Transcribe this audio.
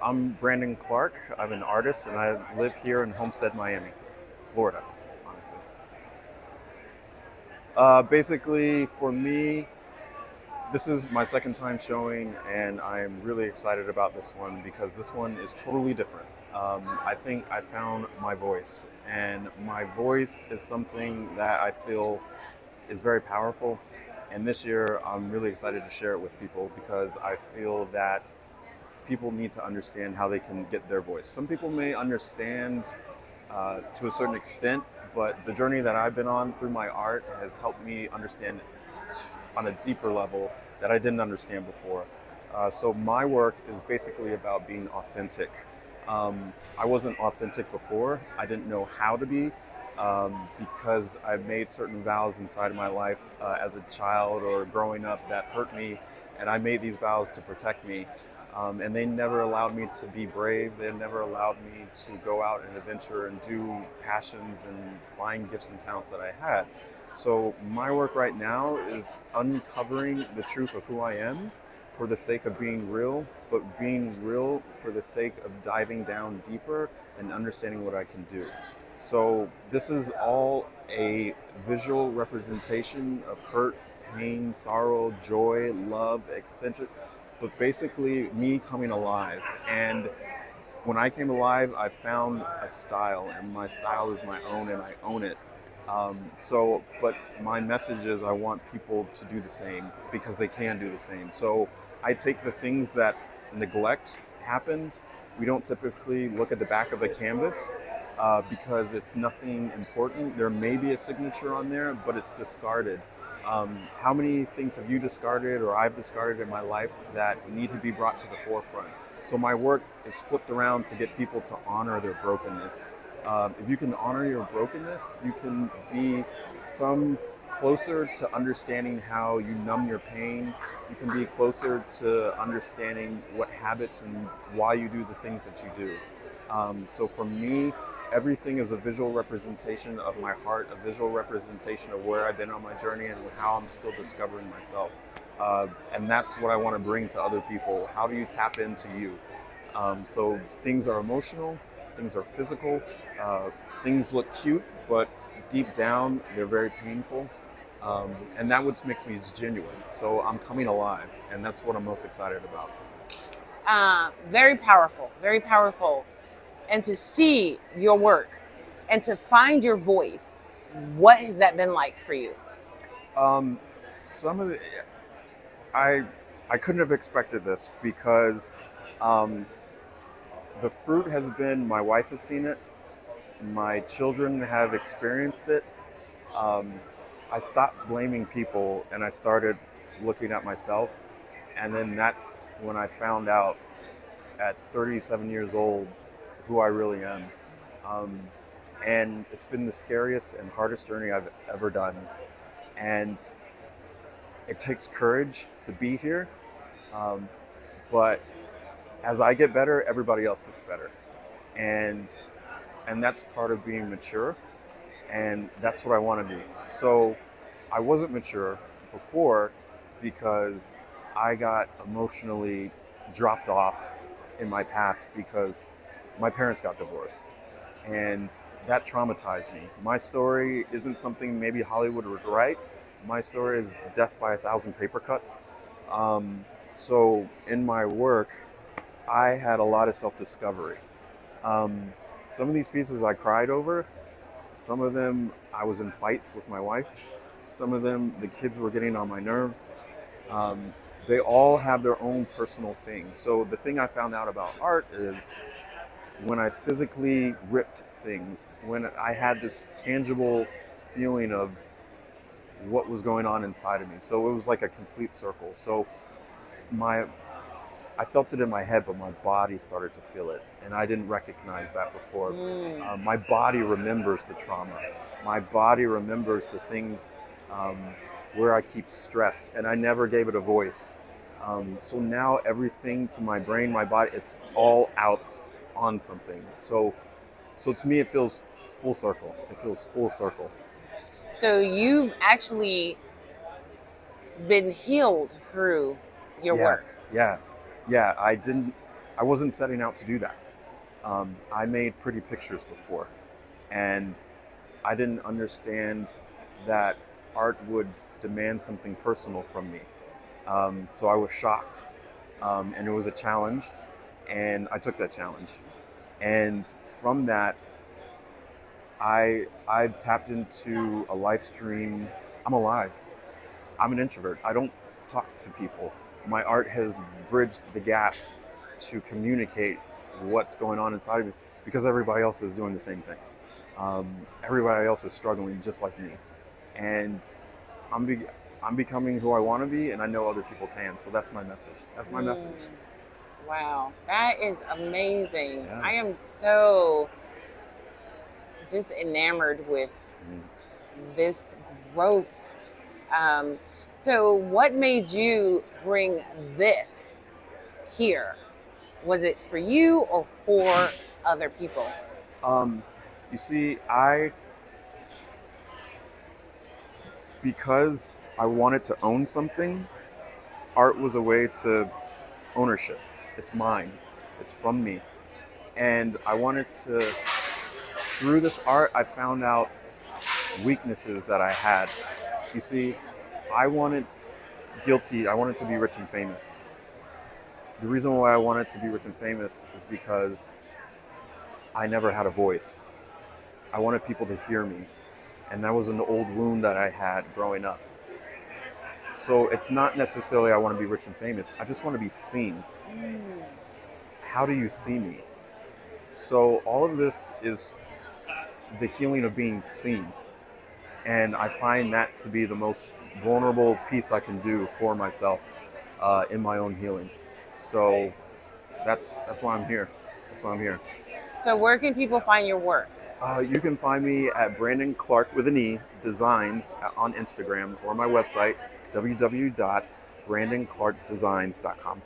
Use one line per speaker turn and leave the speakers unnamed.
I'm Brandon Clarke. I'm an artist and I live here in Homestead, Miami, Florida, honestly. Basically, for me, this is my second time showing and I'm really excited about this one because this one is totally different. I think I found my voice, and my voice is something that I feel is very powerful. And this year, I'm really excited to share it with people because I feel that people need to understand how they can get their voice. Some people may understand to a certain extent, but the journey that I've been on through my art has helped me understand on a deeper level that I didn't understand before. So my work is basically about being authentic. I wasn't authentic before. I didn't know how to be because I've made certain vows inside of my life as a child or growing up that hurt me, and I made these vows to protect me. And they never allowed me to be brave. They never allowed me to go out and adventure and do passions and find gifts and talents that I had. So my work right now is uncovering the truth of who I am for the sake of being real, but being real for the sake of diving down deeper and understanding what I can do. So this is all a visual representation of hurt, pain, sorrow, joy, love, eccentric, but basically me coming alive. And when I came alive, I found a style, and my style is my own, and I own it. But my message is I want people to do the same because they can do the same. So I take the things that neglect happens. We don't typically look at the back of the canvas because it's nothing important. There may be a signature on there, but it's discarded. How many things have you discarded or I've discarded in my life that need to be brought to the forefront? So my work is flipped around to get people to honor their brokenness. If you can honor your brokenness, you can be some closer to understanding how you numb your pain. You can be closer to understanding what habits and why you do the things that you do. So for me, everything is a visual representation of my heart, a visual representation of where I've been on my journey and how I'm still discovering myself. And that's what I want to bring to other people. How do you tap into you? So things are emotional, things are physical, things look cute, but deep down they're very painful. And that what makes me genuine. So I'm coming alive, and that's what I'm most excited about.
Very powerful, very powerful. And to see your work and to find your voice, what has that been like for you?
Some of the I I couldn't have expected this because um, the fruit has been my wife has seen it, my children have experienced it. Um, I stopped blaming people and I started looking at myself, and then that's when I found out at 37 years old who I really am. Um, and it's been the scariest and hardest journey I've ever done. And it takes courage to be here. Um, but as I get better, everybody else gets better. And and that's part of being mature. And that's what I want to be. So I wasn't mature before because I got emotionally dropped off in my past because my parents got divorced. And that traumatized me. My story isn't something maybe Hollywood would write. My story is death by a thousand paper cuts. Um, so in my work, I had a lot of self-discovery. Um, some of these pieces I cried over. Some of them I was in fights with my wife. Some of them the kids were getting on my nerves. Um, they all have their own personal thing. So the thing I found out about art is when I physically ripped things, when I had this tangible feeling of what was going on inside of me. So it was like a complete circle. So my I felt it in my head, but my body started to feel it, and I didn't recognize that before.
Mm.
My body remembers the trauma. My body remembers the things um, where I keep stress, and I never gave it a voice. So now everything from my brain, my body, it's all out on something. So to me, it feels full circle. It feels full circle.
So you've actually been healed through your
Yeah,
work.
yeah, yeah. I didn't. I wasn't setting out to do that. I made pretty pictures before, and I didn't understand that art would demand something personal from me. So I was shocked, and it was a challenge, and I took that challenge. And from that, I tapped into a live stream. I'm alive. I'm an introvert. I don't talk to people. My art has bridged the gap to communicate what's going on inside of me, because everybody else is doing the same thing. Everybody else is struggling just like me, and I'm becoming who I want to be, and I know other people can. So that's my message. That's my message.
Wow, that is amazing.
Yeah.
I am so just enamored with this growth. So what made you bring this here? Was it for you or for other people?
You see, because I wanted to own something, art was a way to ownership. It's mine. It's from me. And I wanted to, through this art, I found out weaknesses that I had. You see, I wanted to be rich and famous. The reason why I wanted to be rich and famous is because I never had a voice. I wanted people to hear me. And that was an old wound that I had growing up. So it's not necessarily I want to be rich and famous. I just want to be seen. How do you see me? So all of this is the healing of being seen. And I find that to be the most vulnerable piece I can do for myself in my own healing. So that's why I'm here. That's why I'm here.
So where can people find your work?
You can find me at Brandon Clarke with an E Designs on Instagram, or my website, www.brandonclarkedesigns.com.